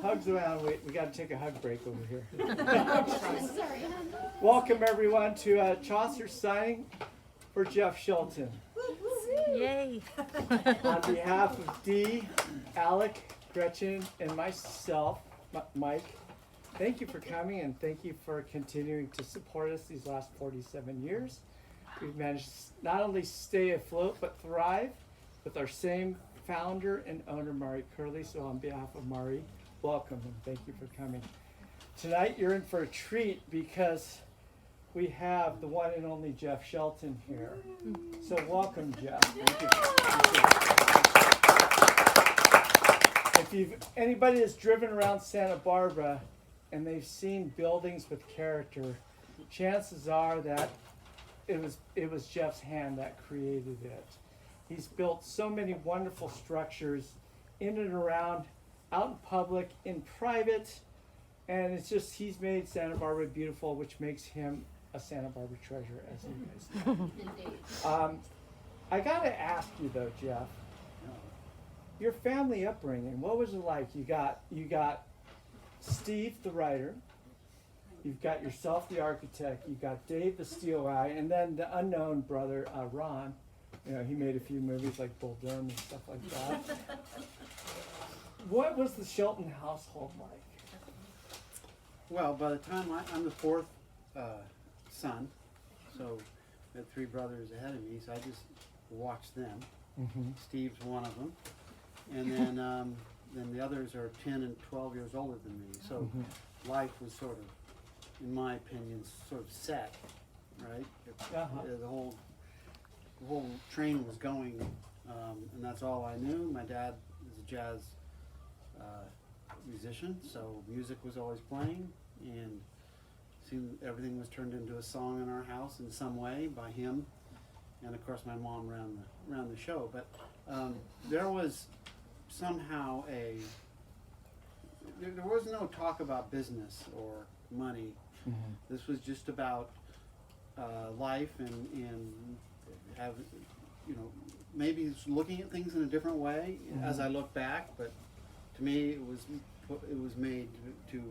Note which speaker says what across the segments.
Speaker 1: Hugs around. We got to take a hug break over here. Welcome everyone to Chaucer signing for Jeff Shelton.
Speaker 2: Yay!
Speaker 1: On behalf of Dee, Alec, Gretchen, and myself, Mike, thank you for coming and thank you for continuing to support us these last 47 years. We've managed to not only stay afloat but thrive with our same founder and owner, Mari Curley. So on behalf of Mari, welcome and thank you for coming. Tonight you're in for a treat because we have the one and only Jeff Shelton here. So welcome, Jeff. Thank you. If anybody has driven around Santa Barbara and they've seen buildings with character, chances are that it was Jeff's hand that created it. He's built so many wonderful structures in and around, out in public, in private, and it's just, he's made Santa Barbara beautiful, which makes him a Santa Barbara treasure, as you guys know.
Speaker 3: Indeed.
Speaker 1: I gotta ask you though, Jeff, your family upbringing, what was it like? You got Steve, the writer, you've got yourself, the architect, you've got Dave, the steel eye, and then the unknown brother, Ron. You know, he made a few movies like Bull Durham and stuff like that. What was the Shelton household like?
Speaker 4: Well, by the time I'm the fourth son, so I had three brothers ahead of me, so I just watched them.
Speaker 1: Mm-hmm.
Speaker 4: Steve's one of them, and then the others are 10 and 12 years older than me. So life was sort of, in my opinion, sort of set, right? The whole train was going, and that's all I knew. My dad is a jazz musician, so music was always playing, and everything was turned into a song in our house in some way by him, and of course my mom ran the show. But there was somehow there was no talk about business or money.
Speaker 1: Mm-hmm.
Speaker 4: This was just about life and have, maybe it's looking at things in a different way as I look back, but to me it was made to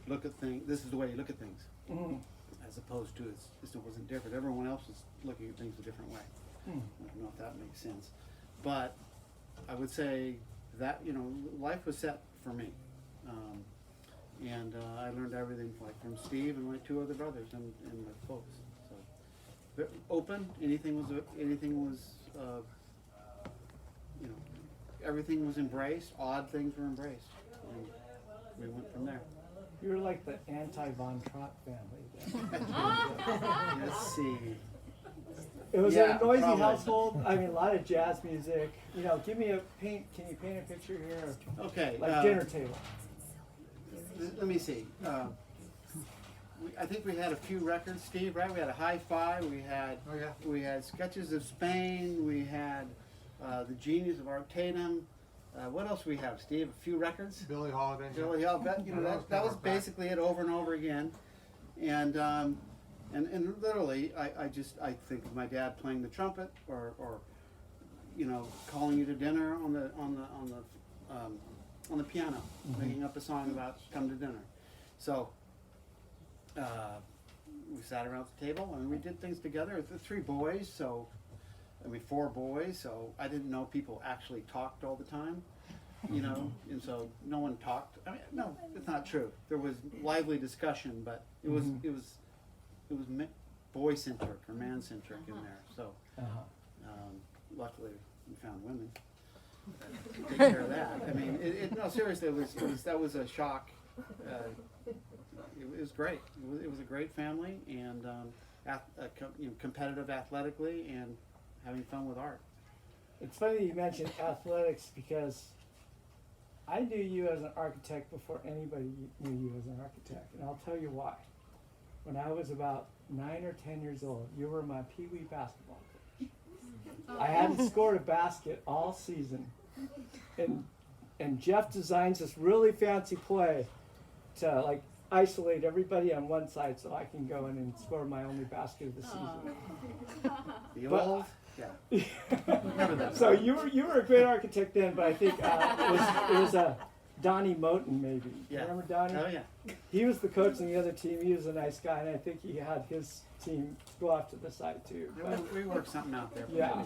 Speaker 4: look at things. This is the way you look at things, as opposed to it wasn't different. Everyone else was looking at things a different way. I don't know if that makes sense, but I would say that life was set for me, and I learned everything from Steve and my two other brothers and the folks. So open. Anything was everything was embraced. Odd things were embraced, and we went from there.
Speaker 1: You were like the anti-Von Trapp family then.
Speaker 4: Let's see.
Speaker 1: It was
Speaker 4: Yeah,
Speaker 1: a noisy
Speaker 4: probably.
Speaker 1: household. I mean, a lot of jazz music. Give me can you paint a picture here?
Speaker 4: Okay.
Speaker 1: Like dinner table.
Speaker 4: Let me see. I think we had a few records, Steve. Right? We had a Hi-Fi. We had Sketches of Spain. We had the Genius of Art Tatum. What else we have, Steve? A few records.
Speaker 5: Billie Holiday.
Speaker 4: Billie Holiday. That was basically it over and over again, and literally, I think of my dad playing the trumpet, or calling you to dinner on the piano, making up a song about come to dinner. So we sat around the table and we did things together. The three boys, four boys. So I didn't know people actually talked all the time, and so no one talked. I mean, no, it's not true. There was lively discussion, but it was boy centric or man centric in there. So luckily we found women to take care of that. I mean, no, seriously, that was a shock. It was great. It was a great family, and competitive athletically and having fun with art.
Speaker 1: It's funny you mentioned athletics because I knew you as an architect before anybody knew you as an architect, and I'll tell you why. When I was about 9 or 10 years old, you were my Pee Wee basketball coach. I hadn't scored a basket all season, and Jeff designs this really fancy play to isolate everybody on one side so I can go in and score my only basket of the season.
Speaker 4: The old,
Speaker 1: So you were a great architect then, but I think it was Donnie Moten, maybe.
Speaker 4: Yeah.
Speaker 1: Remember Donnie?
Speaker 4: Oh yeah.
Speaker 1: He was the coach in the other team. He was a nice guy, and I think he had his team go off to the side too. But,
Speaker 4: We worked something out there.
Speaker 1: yeah,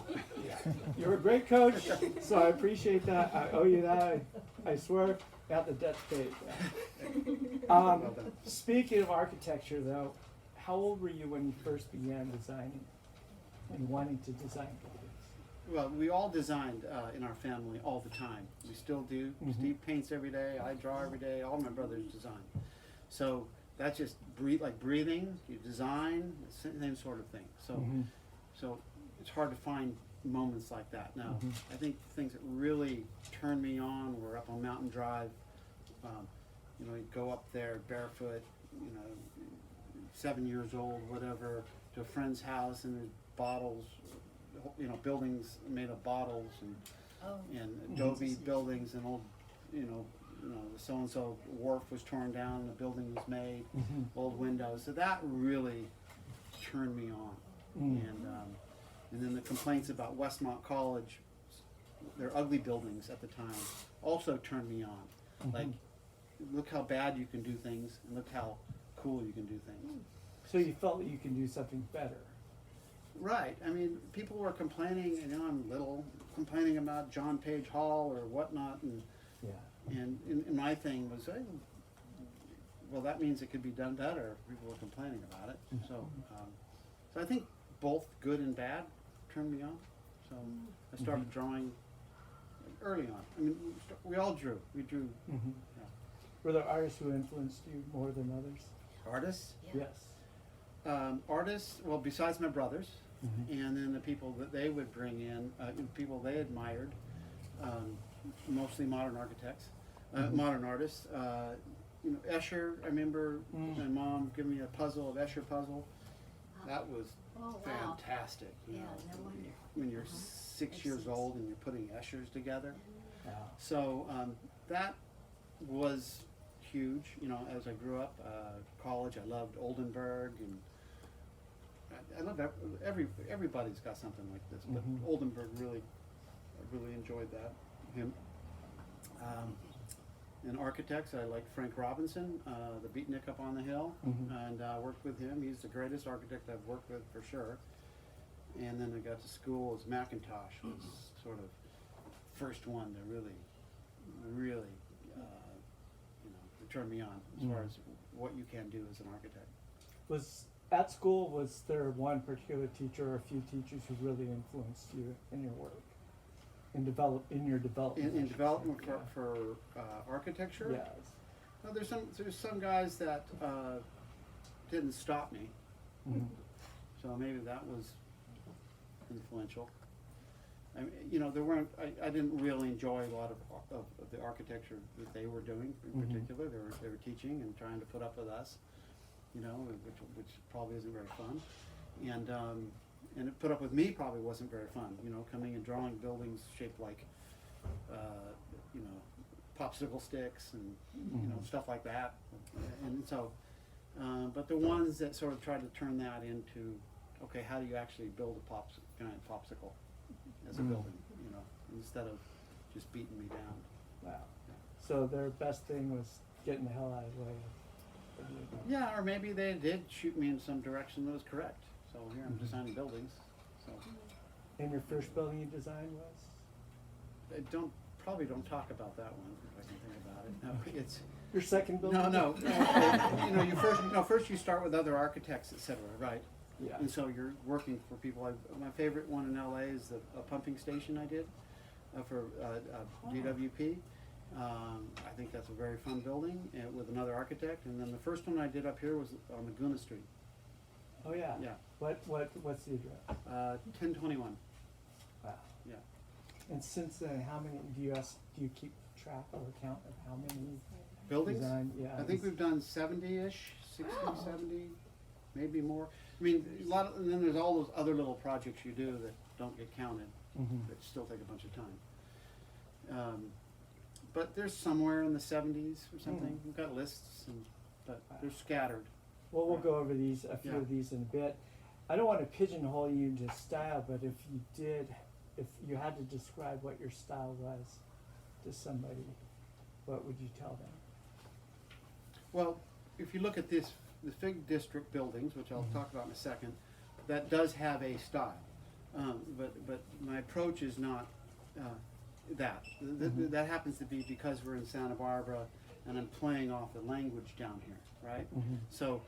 Speaker 1: you're a great coach, so I appreciate that. I owe you that. I swear, got the debt's paid. Speaking of architecture, though, how old were you when you first began designing and wanting to design buildings?
Speaker 4: Well, we all designed in our family all the time. We still do.
Speaker 1: Mhm.
Speaker 4: Steve paints every day. I draw every day. All my brothers design. So that's just like breathing. You design, same sort of thing. So,
Speaker 1: Mhm.
Speaker 4: so it's hard to find moments like that. Now,
Speaker 1: Mhm.
Speaker 4: I think the things that really turned me on were up on Mountain Drive. You know, you'd go up there barefoot. You know, 7 years old, whatever, to a friend's house, and there's bottles. You know, buildings made of bottles and adobe buildings, and old, you know, the so-and-so wharf was torn down and the building was made,
Speaker 1: Mhm.
Speaker 4: old windows. So that really turned me on.
Speaker 1: Mm.
Speaker 4: And then the complaints about Westmont College, their ugly buildings at the time, also turned me on.
Speaker 1: Mhm.
Speaker 4: Like, look how bad you can do things, and look how cool you can do things.
Speaker 1: So you felt that you can do something better.
Speaker 4: Right. I mean, people were complaining, and you know, I'm little, complaining about John Page Hall or whatnot, and
Speaker 1: Yeah.
Speaker 4: and my thing was, hey, well, that means it could be done better if people were complaining about it. So, so I think both good and bad turned me on. So I started drawing early on. I mean, we all drew. We drew.
Speaker 1: Mm-hmm.
Speaker 4: Yeah.
Speaker 1: Were there artists who influenced you more than others?
Speaker 4: Artists.
Speaker 1: Yes.
Speaker 4: Artists. Well, besides my brothers.
Speaker 1: Mhm.
Speaker 4: And then the people that they would bring in, people they admired, mostly modern architects, modern artists. You know, Escher, I remember my mom giving me a puzzle, of Escher puzzle. That was fantastic. You know,
Speaker 3: no wonder.
Speaker 4: when you're 6 years old and you're putting Eschers together.
Speaker 1: Wow.
Speaker 4: So that was huge. You know, as I grew up, college, I loved Oldenburg, and I love everybody's got something like this, but
Speaker 1: Mhm.
Speaker 4: Oldenburg I really enjoyed that. Him. And architects, I like Frank Robinson, the beatnik up on the hill,
Speaker 1: Mhm.
Speaker 4: and worked with him. He's the greatest architect I've worked with for sure. And then I got to school as Macintosh was sort of first one to really, you know, turn me on as far as what you can do as an architect.
Speaker 1: Was at school, was there one particular teacher or a few teachers who really influenced you in your work, in your development?
Speaker 4: In development
Speaker 1: Yeah.
Speaker 4: for architecture.
Speaker 1: Yes.
Speaker 4: Well, there's some guys that didn't stop me,
Speaker 1: Mhm.
Speaker 4: so maybe that was influential. I mean, you know, there weren't. I didn't really enjoy a lot of the architecture that they were doing in
Speaker 1: Mhm.
Speaker 4: particular. They were teaching and trying to put up with us, you know, which probably isn't very fun, and it put up with me probably wasn't very fun. You know, coming and drawing buildings shaped like, you know, popsicle sticks and you know, stuff like that, and so. But the ones that sort of tried to turn that into, okay, how do you actually build a giant popsicle as a building, you know, instead of just beating me down.
Speaker 1: Wow. So their best thing was getting the hell out of the way of you.
Speaker 4: Yeah, or maybe they did shoot me in some direction that was correct. So here I'm
Speaker 1: Mhm.
Speaker 4: designing buildings. So
Speaker 1: And your first building you designed was?
Speaker 4: I probably don't talk about that one if I can think about it. No, it's
Speaker 1: Your second building?
Speaker 4: no. You know, first you start with other architects, etc. Right?
Speaker 1: Yeah.
Speaker 4: And so you're working for people. My favorite one in LA is a pumping station I did for DWP. I think that's a very fun building with another architect. And then the first one I did up here was on Laguna Street.
Speaker 1: Oh yeah.
Speaker 4: Yeah.
Speaker 1: What's the address?
Speaker 4: 1021.
Speaker 1: Wow.
Speaker 4: Yeah.
Speaker 1: And since then, how many do you keep track or count of how many
Speaker 4: Buildings?
Speaker 1: designed? Yeah.
Speaker 4: I think we've done 70-ish, 60, 70, maybe more. I mean, and then there's all those other little projects you do that don't get counted,
Speaker 1: Mhm.
Speaker 4: that still take a bunch of time. But there's somewhere in the 70s or something. We've got lists, but they're scattered.
Speaker 1: Well, we'll go over a few
Speaker 4: Yeah.
Speaker 1: of these in a bit. I don't want to pigeonhole you into style, but if you had to describe what your style was to somebody, what would you tell them?
Speaker 4: Well, if you look at the Fig District buildings, which I'll talk about in a second, that does have a style. But my approach is not that. That happens to be because we're in Santa Barbara and I'm playing off the language down here, right? So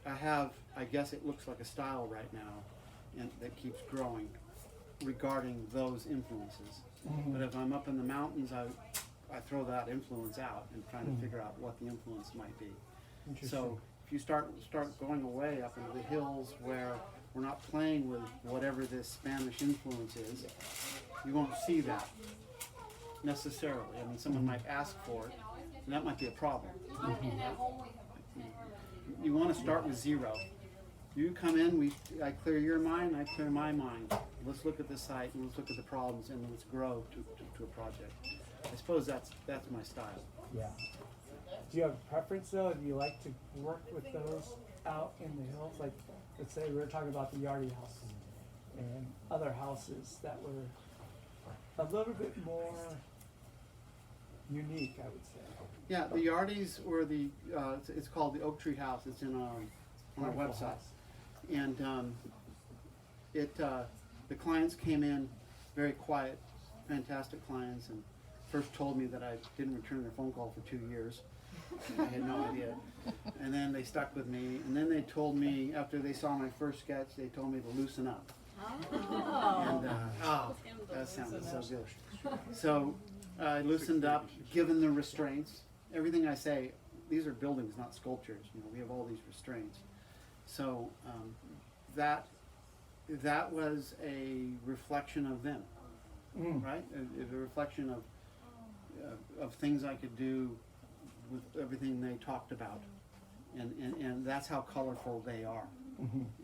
Speaker 4: I guess it looks like a style right now and that keeps growing regarding those influences. But if I'm up in the mountains, I throw that influence out and trying to figure out what the influence might be. So if you start going away up into the hills where we're not playing with whatever this Spanish influence is, you won't see that necessarily. I mean, someone might ask for it, and that might be a problem. You want to start with zero. You come in, I clear your mind, I clear my mind. Let's look at the site, and let's look at the problems, and let's grow to a project. I suppose that's my style.
Speaker 1: Yeah. Do you have a preference though? Do you like to work with those out in the hills? Like, let's say we were talking about the Yardy house and other houses that were a little bit more unique, I would say.
Speaker 4: Yeah, the Yardies were it's called the Oak Tree House. It's on our
Speaker 1: Wonderful
Speaker 4: website.
Speaker 1: house.
Speaker 4: And the clients came in very quiet, fantastic clients, and first told me that I didn't return their phone call for 2 years. I had no idea. And then they stuck with me, and then they told me, after they saw my first sketch, they told me to loosen up. And that sounded so good. So I loosened up, given the restraints. Everything I say, these are buildings, not sculptures. You know, we have all these restraints. So that was a reflection of them, right? A reflection of things I could do with everything they talked about, and that's how colorful they are.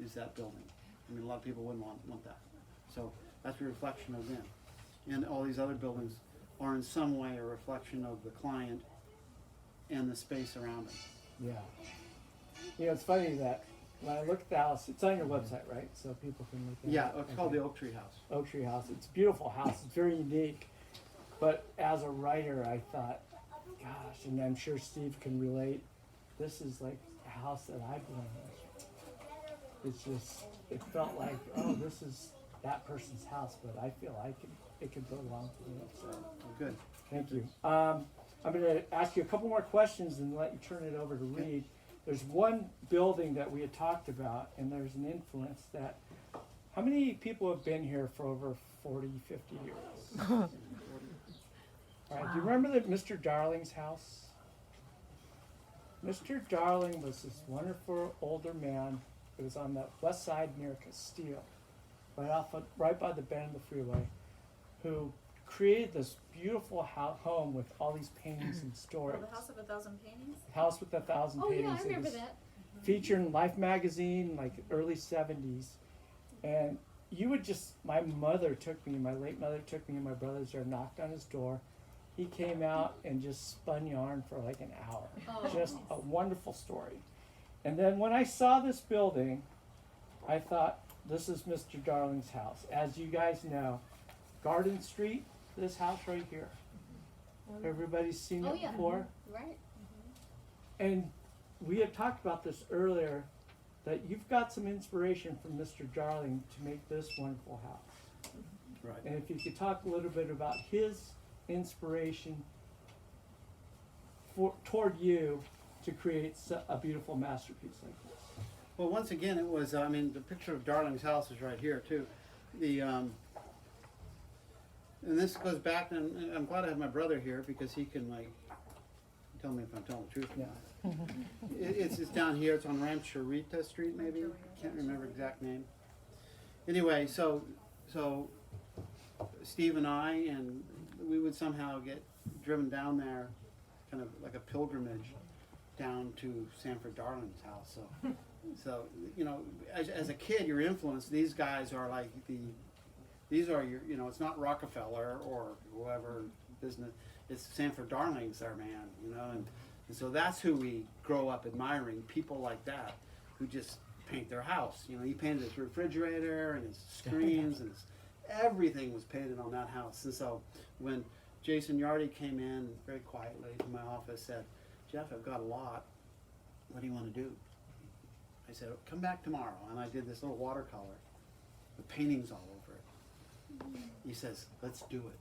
Speaker 4: Is that building? I mean, a lot of people wouldn't want that. So that's a reflection of them, and all these other buildings are in some way a reflection of the client and the space around them.
Speaker 1: Yeah. You know, it's funny that when I look at the house, it's on your website, right? So people can look at it.
Speaker 4: Yeah, it's called the Oak Tree House.
Speaker 1: Oak Tree House. It's a beautiful house. It's very unique. But as a writer, I thought, gosh, and I'm sure Steve can relate, this is like a house that I belong in. It's just, it felt like, oh, this is that person's house, but I feel like it could belong to me. So
Speaker 4: Good.
Speaker 1: thank you. I'm going to ask you a couple more questions and let you turn it over to Reed. There's one building that we had talked about, and there's an influence that, how many people have been here for over 40, 50 years? All right, do you remember that Mr. Darling's house? Mr. Darling was this wonderful older man who was on the west side near Castile, right by the bend of the freeway, who created this beautiful home with all these paintings and stories.
Speaker 2: Oh, the House of a Thousand Paintings?
Speaker 1: House with a Thousand
Speaker 2: Oh,
Speaker 1: Paintings.
Speaker 2: yeah, I remember
Speaker 1: It was
Speaker 2: that.
Speaker 1: featured in Life magazine, like early 70s. And you would just, my late mother took me and my brothers there, knocked on his door. He came out and just spun yarn for like an hour.
Speaker 2: Oh.
Speaker 1: Just a wonderful story. And then when I saw this building, I thought, this is Mr. Darling's house. As you guys know, Garden Street, this house right here. Everybody's seen
Speaker 2: Oh,
Speaker 1: it
Speaker 2: yeah.
Speaker 1: before?
Speaker 2: Right.
Speaker 1: And we had talked about this earlier, that you've got some inspiration from Mr. Darling to make this wonderful house.
Speaker 4: Right.
Speaker 1: And if you could talk a little bit about his inspiration toward you to create a beautiful masterpiece like this.
Speaker 4: Well, once again, it was, I mean, the picture of Darling's house is right here, too. And this goes back, and I'm glad I have my brother here because he can, like, tell me if I'm telling the truth or not. It's down here, it's on Rancherita Street, maybe? Can't remember exact name. Anyway, so Steve and we would somehow get driven down there, kind of like a pilgrimage down to Sanford Darling's house. So you know, as a kid, you're influenced. These guys are like these are your, you know, it's not Rockefeller or whoever business. It's Sanford Darling's their man, you know, and so that's who we grow up admiring. People like that who just paint their house. You know, he painted his refrigerator and his screens and everything was painted on that house. And so when Jason Yardy came in very quietly to my office, said, Jeff, I've got a lot. What do you want to do? I said, come back tomorrow. And I did this little watercolor with paintings all over it. He says, let's do it.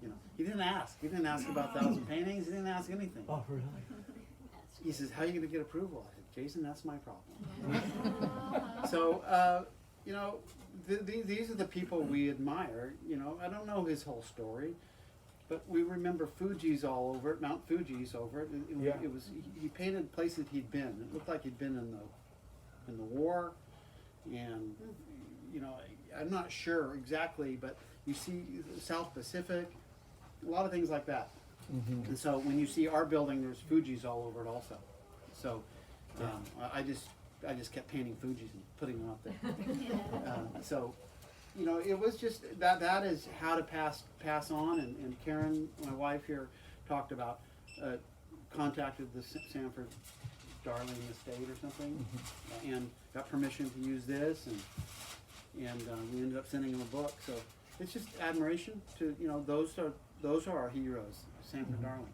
Speaker 4: You know, he didn't ask. He didn't ask about 1,000 paintings. He didn't ask anything.
Speaker 1: Oh, really?
Speaker 4: He says, how are you going to get approval? I said, Jason, that's my problem. So, you know, these are the people we admire. You know, I don't know his whole story, but we remember Fuji's all over it, Mount Fuji's over it.
Speaker 1: Yeah.
Speaker 4: It was he painted places he'd been. It looked like he'd been in the war, and you know, I'm not sure exactly, but you see South Pacific, a lot of things like that.
Speaker 1: Mm-hmm.
Speaker 4: And so when you see our building, there's Fuji's all over it also. So I just kept painting Fuji's and putting them up there. So, you know, it was just that is how to pass on. And Karen, my wife here, talked about contacted the Sanford Darling Estate or something, and got permission to use this, and we ended up sending them a book. So it's just admiration to, you know, those are our heroes, Sanford Darling.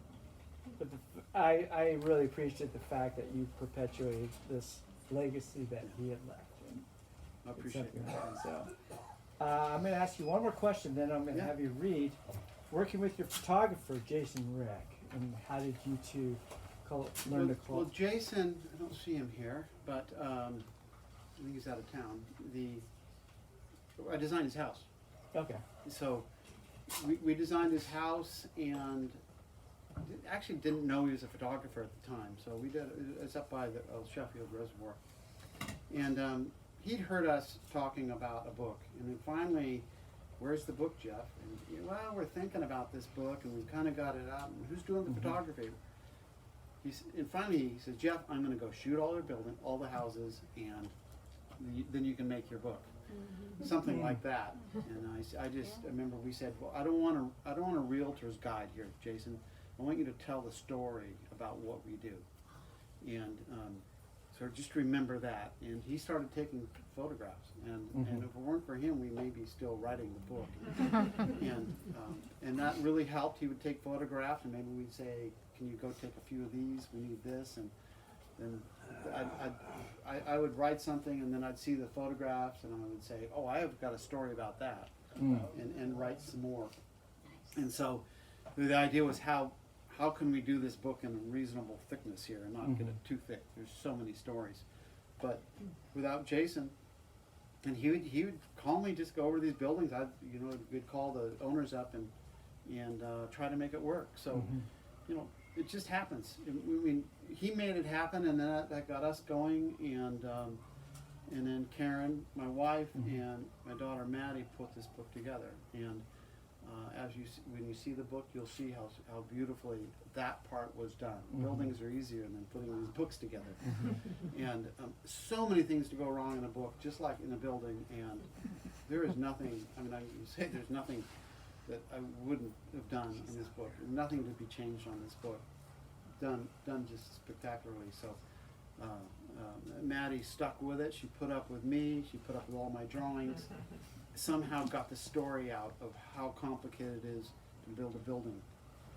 Speaker 1: But I really appreciate the fact that you perpetuated this legacy that he had left. And
Speaker 4: I appreciate
Speaker 1: it's something
Speaker 4: that.
Speaker 1: like that. So, I'm going to ask you one more question, then I'm going to
Speaker 4: Yeah.
Speaker 1: have you read. Working with your photographer, Jason Rick, and how did you two learn to
Speaker 4: Well,
Speaker 1: call?
Speaker 4: Jason, I don't see him here, but I think he's out of town. I designed his house.
Speaker 1: Okay.
Speaker 4: So we designed his house, and actually didn't know he was a photographer at the time. So we did. It's up by the Sheffield Reservoir, and he'd heard us talking about a book, and then finally, where's the book, Jeff? And well, we're thinking about this book, and we've kind of got it out. And who's doing the photography? And finally he says, Jeff, I'm going to go shoot all the houses, and then you can make your book. Something like that. And I remember we said, well, I don't want a realtor's guide here, Jason. I want you to tell the story about what we do. And so just remember that. And he started taking photographs. And if it weren't for him, we may be still writing the book. And that really helped. He would take photographs, and maybe we'd say, can you go take a few of these? We need this. And then I would write something, and then I'd see the photographs, and I would say, oh, I have got a story about that, and write some more. And so the idea was how can we do this book in a reasonable thickness here and not get it too thick? There's so many stories. But without Jason, and he would calmly just go over these buildings. We'd call the owners up and try to make it work. So, you know, it just happens. I mean, he made it happen, and then that got us going, and then Karen, my wife, and my daughter Maddie put this book together. And when you see the book, you'll see how beautifully that part was done. Buildings are easier than putting these books together. And so many things to go wrong in a book, just like in a building. And there is nothing. I mean, I can say there's nothing that I wouldn't have done in this book. Nothing to be changed on this book. Done just spectacularly. So Maddie stuck with it. She put up with me. She put up with all my drawings. Somehow got the story out of how complicated it is to build a building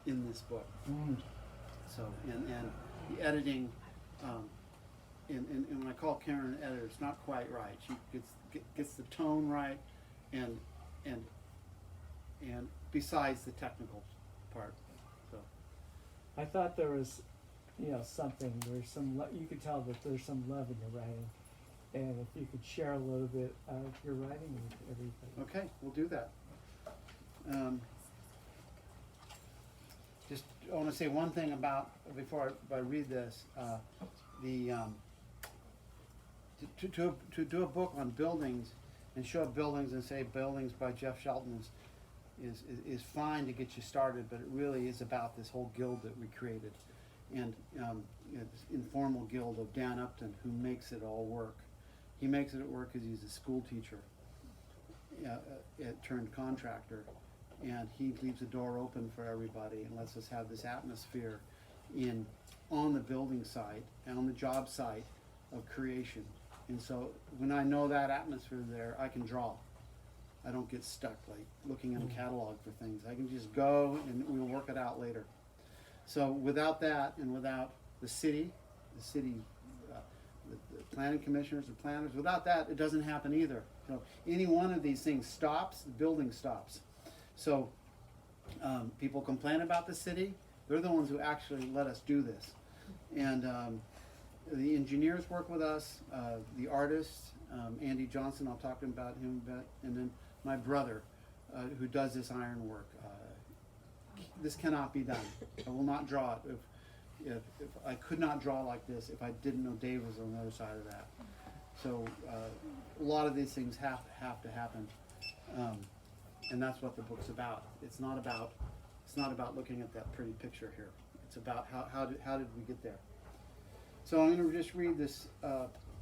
Speaker 4: in this book. So and the editing, and when I call Karen an editor, it's not quite right. She gets the tone right, and besides the technical part. So
Speaker 1: I thought there was, something. There's you could tell that there's some love in your writing, and if you could share a little bit of your writing with everybody.
Speaker 4: okay, we'll do that. Just I want to say one thing about before I read this. To do a book on buildings and show buildings and say buildings by Jeff Shelton is fine to get you started, but it really is about this whole guild that we created, and this informal guild of Dan Upton, who makes it all work. He makes it work because he's a school teacher, turned contractor, and he leaves the door open for everybody and lets us have this atmosphere on the building site and on the job site of creation. And so when I know that atmosphere there, I can draw. I don't get stuck like looking in a catalog for things. I can just go and we'll work it out later. So without that, and without the city, the planning commissioners and planners, without that, it doesn't happen either. So any one of these things stops, the building stops. So people complain about the city. They're the ones who actually let us do this. And the engineers work with us, the artists, Andy Johnson, I'll talk about him a bit, and then my brother, who does this iron work. This cannot be done. I will not draw it. If I could not draw like this if I didn't know Dave was on the other side of that. So a lot of these things have to happen, and that's what the book's about. It's not about looking at that pretty picture here. It's about how did we get there. So I'm going to just read this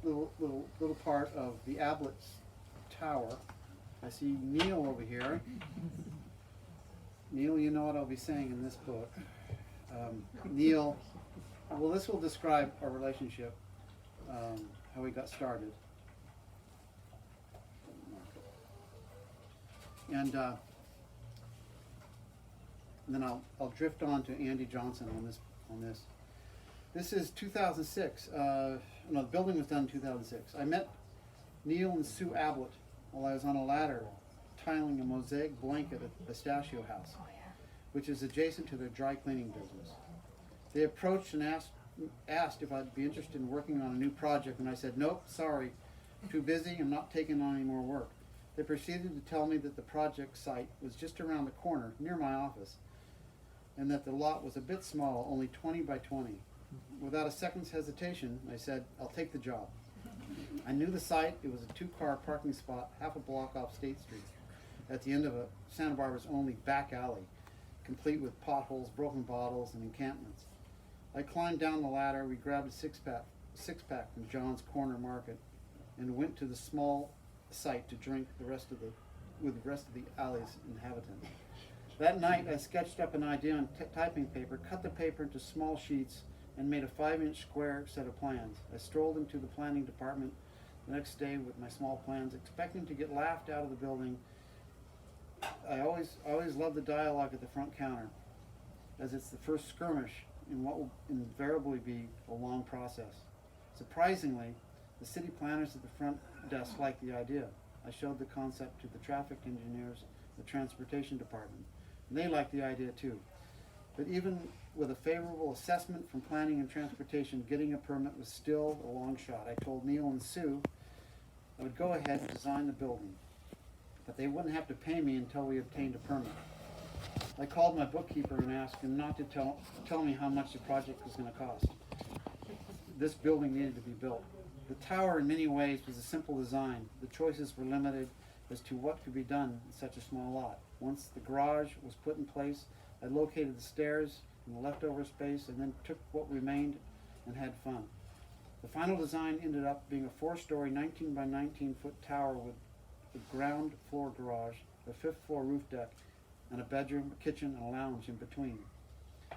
Speaker 4: little part of the Ablett's Tower. I see Neil over here. Neil, you know what I'll be saying in this book. Neil, well, this will describe our relationship, how we got started. And then I'll drift on to Andy Johnson on this. This is 2006. No, the building was done in 2006. I met Neil and Sue Ablett while I was on a ladder tiling a mosaic blanket at the Pistachio House, which is adjacent to their dry cleaning business. They approached and asked if I'd be interested in working on a new project, and I said, nope, sorry, too busy, I'm not taking on any more work. They proceeded to tell me that the project site was just around the corner, near my office, and that the lot was a bit small, only 20 by 20. Without a second's hesitation, I said, I'll take the job. I knew the site. It was a 2-car parking spot, half a block off State Street, at the end of a Santa Barbara's only back alley, complete with potholes, broken bottles, and encampments. I climbed down the ladder. We grabbed a six-pack from John's Corner Market and went to the small site to drink with the rest of the alley's inhabitants. That night, I sketched up an idea on typing paper, cut the paper into small sheets, and made a 5-inch square set of plans. I strolled into the planning department the next day with my small plans, expecting to get laughed out of the building. I always love the dialogue at the front counter, as it's the first skirmish in what will invariably be a long process. Surprisingly, the city planners at the front desk liked the idea. I showed the concept to the traffic engineers, the transportation department, and they liked the idea too. But even with a favorable assessment from planning and transportation, getting a permit was still a long shot. I told Neil and Sue I would go ahead and design the building, but they wouldn't have to pay me until we obtained a permit. I called my bookkeeper and asked him not to tell me how much the project was going to cost. This building needed to be built. The tower in many ways was a simple design. The choices were limited as to what could be done in such a small lot. Once the garage was put in place, I located the stairs in the leftover space and then took what remained and had fun. The final design ended up being a 4-story, 19 by 19 foot tower with a ground floor garage, a 5th floor roof deck, and a bedroom, a kitchen, and a lounge in between.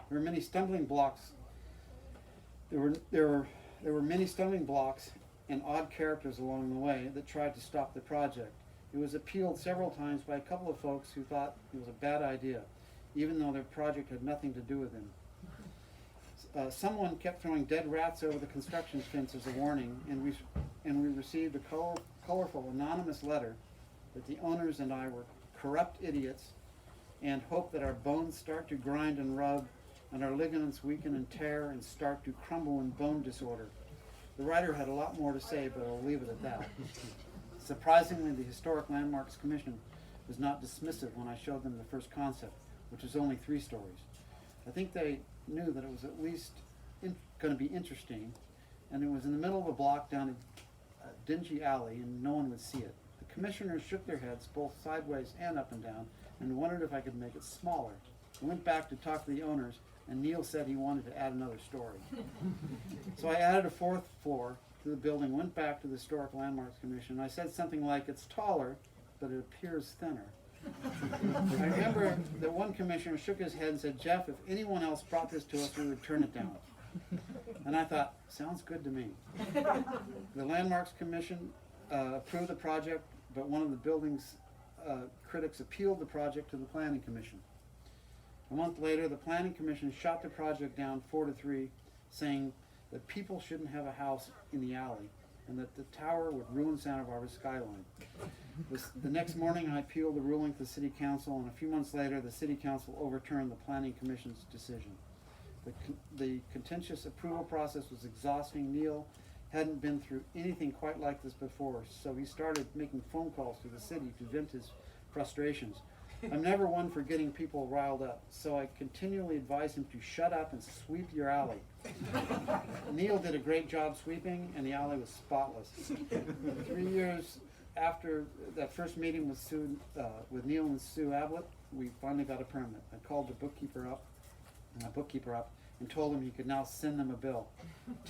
Speaker 4: There were many stumbling blocks. There were many stumbling blocks and odd characters along the way that tried to stop the project. It was appealed several times by a couple of folks who thought it was a bad idea, even though their project had nothing to do with him. Someone kept throwing dead rats over the construction fence as a warning, and we received a colorful anonymous letter that the owners and I were corrupt idiots and hoped that our bones start to grind and rub and our ligaments weaken and tear and start to crumble in bone disorder. The writer had a lot more to say, but I'll leave it at that. Surprisingly, the Historic Landmarks Commission was not dismissive when I showed them the first concept, which was only 3 stories. I think they knew that it was at least going to be interesting, and it was in the middle of a block down a dingy alley, and no one would see it. The commissioners shook their heads, both sideways and up and down, and wondered if I could make it smaller. I went back to talk to the owners, and Neil said he wanted to add another story. So I added a 4th floor to the building, went back to the Historic Landmarks Commission. I said something like, it's taller, but it appears thinner. I remember that one commissioner shook his head and said, Jeff, if anyone else brought this to us, we would turn it down. And I thought, sounds good to me. The Landmarks Commission approved the project, but one of the building's critics appealed the project to the Planning Commission. A month later, the Planning Commission shot the project down 4-3, saying that people shouldn't have a house in the alley and that the tower would ruin Santa Barbara's skyline. The next morning, I appealed the ruling to the City Council, and a few months later, the City Council overturned the Planning Commission's decision. The contentious approval process was exhausting. Neil hadn't been through anything quite like this before, so he started making phone calls to the city to vent his frustrations. I'm never one for getting people riled up, so I continually advised him to shut up and sweep your alley. Neil did a great job sweeping, and the alley was spotless. 3 years after that first meeting with Neil and Sue Ablett, we finally got a permit. I called the bookkeeper up and told him he could now send them a bill.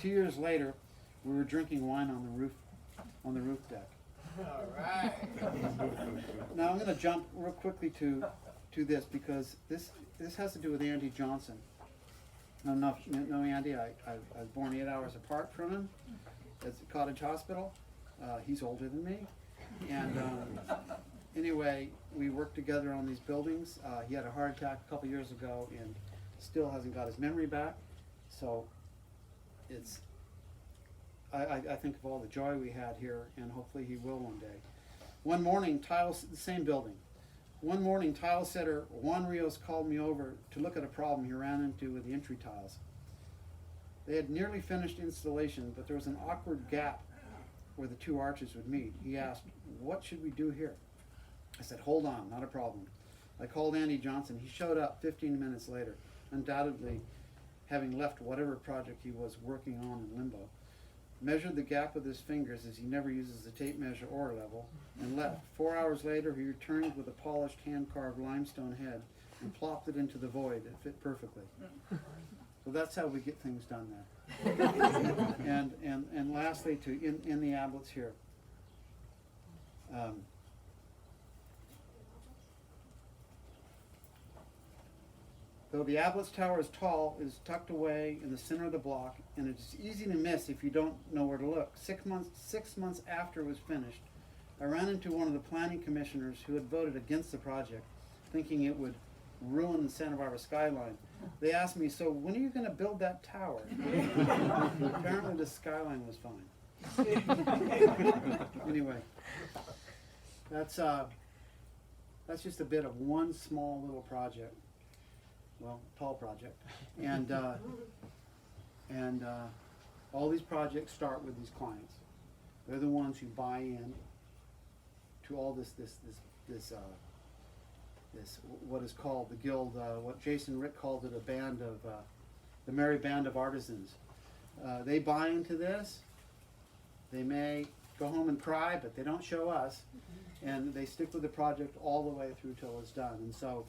Speaker 4: 2 years later, we were drinking wine on the roof deck.
Speaker 3: All right.
Speaker 4: Now I'm going to jump real quickly to this because this has to do with Andy Johnson. I don't know if you know Andy. I was born 8 hours apart from him at Cottage Hospital. He's older than me, and anyway, we worked together on these buildings. He had a heart attack a couple years ago and still hasn't got his memory back. So it's I think of all the joy we had here, and hopefully he will one day. One morning, the same building. One morning, tile setter Juan Rios called me over to look at a problem he ran into with the entry tiles. They had nearly finished installation, but there was an awkward gap where the two arches would meet. He asked, "What should we do here?" I said, "Hold on, not a problem." I called Andy Johnson. He showed up 15 minutes later, undoubtedly having left whatever project he was working on in limbo. Measured the gap with his fingers, as he never uses a tape measure or a level, and left. 4 hours later, he returned with a polished hand-carved limestone head and plopped it into the void. It fit perfectly. So that's how we get things done there. and lastly, to in the Ablets here. Though the Ablett's tower is tall, it is tucked away in the center of the block, and it is easy to miss if you don't know where to look. 6 months after it was finished, I ran into one of the planning commissioners who had voted against the project, thinking it would ruin the Santa Barbara skyline. They asked me, "So when are you going to build that tower?" Apparently the skyline was fine. Anyway, that's just a bit of one small little project. Well, tall project, and all these projects start with these clients. They're the ones who buy in to all this what is called the guild. What Jason Rick called it, a band of the merry band of artisans. They buy into this. They may go home and cry, but they don't show us, and they stick with the project all the way through till it's done. And so,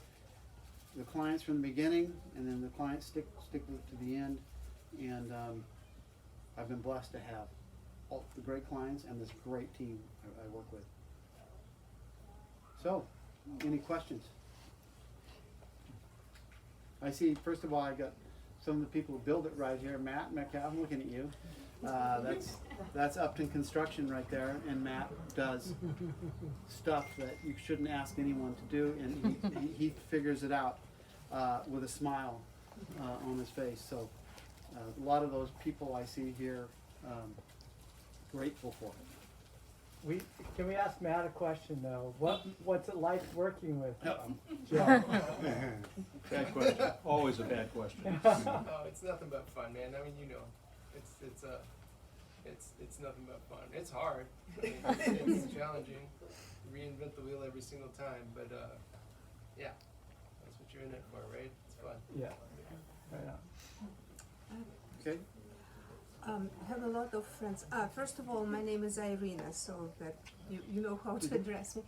Speaker 4: the clients from the beginning, and then the clients stick with it to the end, and I've been blessed to have all the great clients and this great team I work with. So, any questions? I see, first of all, I got some of the people who build it right here. Matt Metcalf, I'm looking at you. That's Upton Construction right there, and Matt does stuff that you shouldn't ask anyone to do, and he figures it out with a smile on his face. So a lot of those people I see here, grateful for it.
Speaker 1: Can we ask Matt a question though? What's it like working with Joe?
Speaker 5: Bad question. Always a bad question.
Speaker 3: Oh, it's nothing but fun, man. I mean, you know, it's nothing but fun. It's hard. I mean, it's challenging. Reinvent the wheel every single time, but yeah, that's what you're in it for, right? It's fun.
Speaker 1: Yeah. Right on.
Speaker 4: Okay.
Speaker 2: I have a lot of friends. First of all, my name is Irina, so that you know how to address me.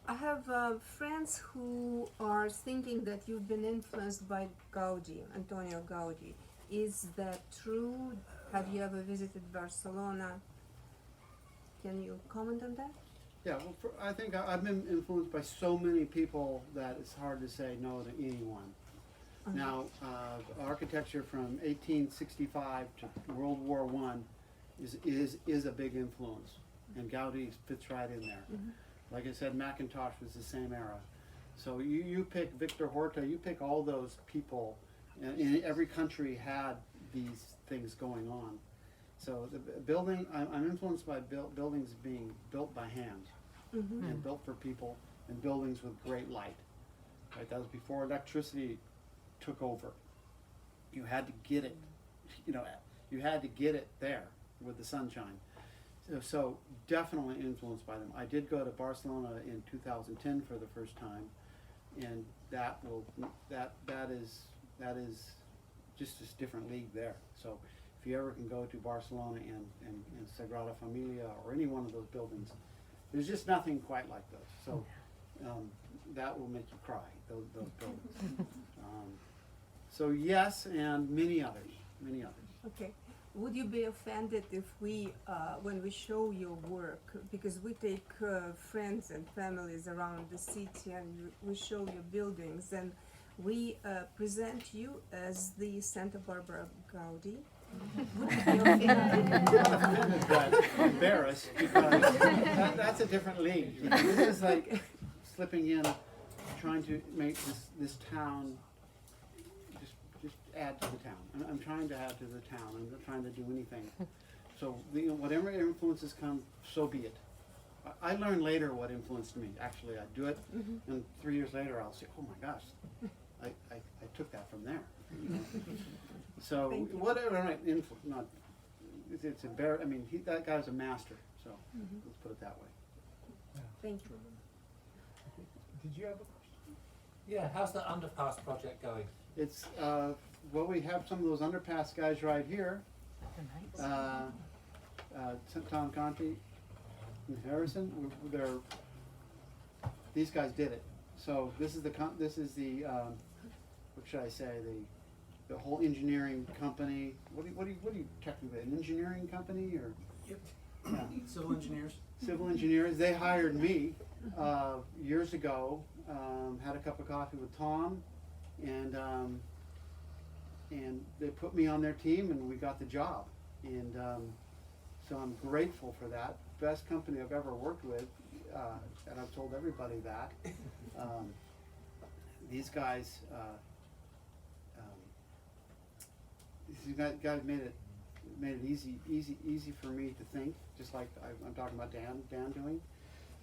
Speaker 2: I have friends who are thinking that you've been influenced by Gaudi, Antonio Gaudi. Is that true? Have you ever visited Barcelona? Can you comment on that?
Speaker 4: Yeah, well, I think I've been influenced by so many people that it's hard to say no to anyone.
Speaker 2: Okay.
Speaker 4: Now, architecture from 1865 to World War I is a big influence, and Gaudi fits right in there.
Speaker 2: Mm-hmm.
Speaker 4: Like I said, Macintosh was the same era. So you pick Victor Horta, you pick all those people, and in every country had these things going on. So the building, I'm influenced by buildings being built by hand and built for people, and buildings with great light. Right, that was before electricity took over. You had to get it, you had to get it there with the sunshine. So definitely influenced by them. I did go to Barcelona in 2010 for the first time, and that is just this different league there. So if you ever can go to Barcelona and Sagrada Familia or any one of those buildings, there's just nothing quite like those. So that will make you cry, those buildings. So yes, and many others.
Speaker 2: Okay. Would you be offended if we, when we show your work, because we take friends and families around the city and we show your buildings, and we present you as the Santa Barbara Gaudi? Would you be offended?
Speaker 4: But embarrassed, because that's a different league. This is like slipping in, trying to make this town just add to the town. I'm trying to add to the town. I'm not trying to do anything. So whatever influences come, so be it. I learned later what influenced me. Actually, I do it, and 3 years later, I'll say, "Oh my gosh, I took that from there." So whatever, not it's embarrassing. I mean, that guy's a master. So let's put it that way.
Speaker 2: Thank you.
Speaker 1: Did you have a question?
Speaker 6: Yeah, how's the underpass project going?
Speaker 4: It's well, we have some of those underpass guys right here. Tom Conti and Harrison. These guys did it. So this is the what should I say, the whole engineering company. What do you technically, an engineering company or?
Speaker 6: Yep.
Speaker 4: Yeah.
Speaker 6: Civil engineers.
Speaker 4: Civil engineers. They hired me years ago. Had a cup of coffee with Tom, and they put me on their team, and we got the job. And so I'm grateful for that. Best company I've ever worked with, and I've told everybody that. These guys, made it easy for me to think, just like I'm talking about Dan doing.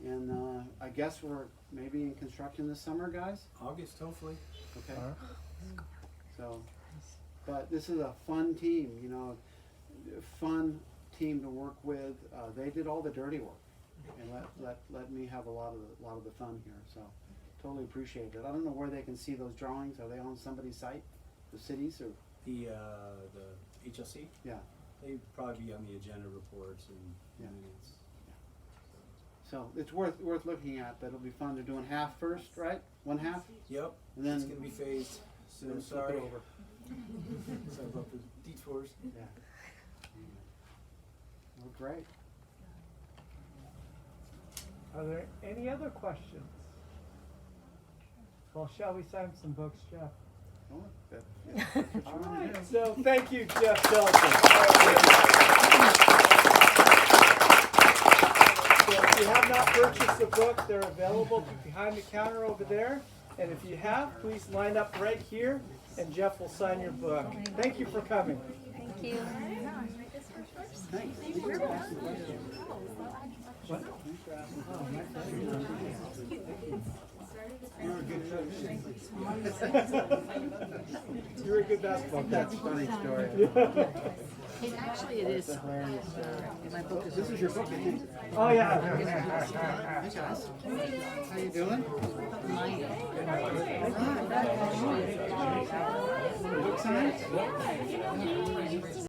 Speaker 4: And I guess we're maybe in construction this summer, guys.
Speaker 6: August, hopefully.
Speaker 4: Okay. So, but this is a fun team, fun team to work with. They did all the dirty work, and let me have a lot of the fun here. So, totally appreciate it. I don't know where they can see those drawings. Are they on somebody's site, the cities, or?
Speaker 5: The HLC,
Speaker 4: Yeah.
Speaker 5: they'd probably be on the agenda reports and
Speaker 4: Yeah.
Speaker 5: minutes.
Speaker 4: So it's worth looking at, but it'll be fun. They're doing half first, right? One half,
Speaker 5: Yep,
Speaker 4: and then
Speaker 5: it's gonna be phased, so
Speaker 4: then
Speaker 5: I'm
Speaker 4: flip it
Speaker 5: sorry.
Speaker 4: over.
Speaker 5: Sorry about the detours.
Speaker 4: Yeah. Well, great.
Speaker 1: Are there any other questions? Well, shall we sign some books, Jeff?
Speaker 4: Oh, that's what you
Speaker 1: All
Speaker 4: wanna
Speaker 1: right,
Speaker 4: do.
Speaker 1: so thank you, Jeff Shelton. So if you have not purchased the book, they're available behind the counter over there. And if you have, please line up right here, and Jeff will sign your book. Thank you for coming.
Speaker 7: Thank you.
Speaker 4: Thanks.
Speaker 1: What?
Speaker 4: You're a good coach.
Speaker 1: You're a good basketball
Speaker 4: That's a
Speaker 1: coach.
Speaker 4: funny story.
Speaker 7: Actually, it is. My book is.
Speaker 4: This is your book, isn't it?
Speaker 1: Oh, yeah.
Speaker 4: Hey guys. How you doing? Book signed?